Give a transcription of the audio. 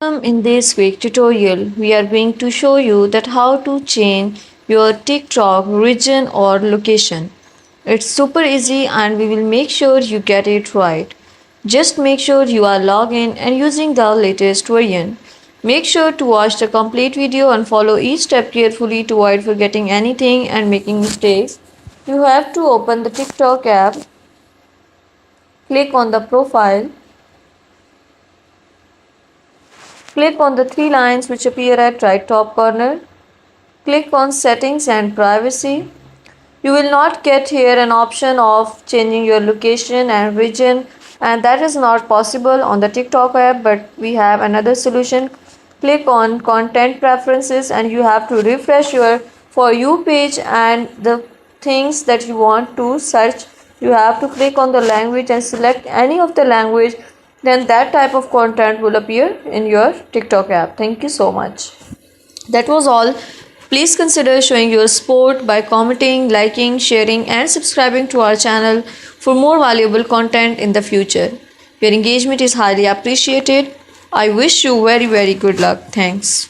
In this quick tutorial, we are going to show you that how to change your TikTok region or location. It's super easy and we will make sure you get it right. Just make sure you are logged in and using the latest version. Make sure to watch the complete video and follow each step carefully to avoid forgetting anything and making mistakes. You have to open the TikTok app, click on the profile. Click on the three lines which appear at right top corner. Click on settings and privacy. You will not get here an option of changing your location and region, and that is not possible on the TikTok app, but we have another solution. Click on content preferences and you have to refresh your for you page and the things that you want to search. You have to click on the language and select any of the language, then that type of content will appear in your TikTok app. Thank you so much. That was all. Please consider showing your support by commenting, liking, sharing, and subscribing to our channel for more valuable content in the future. Your engagement is highly appreciated. I wish you very good luck. Thanks.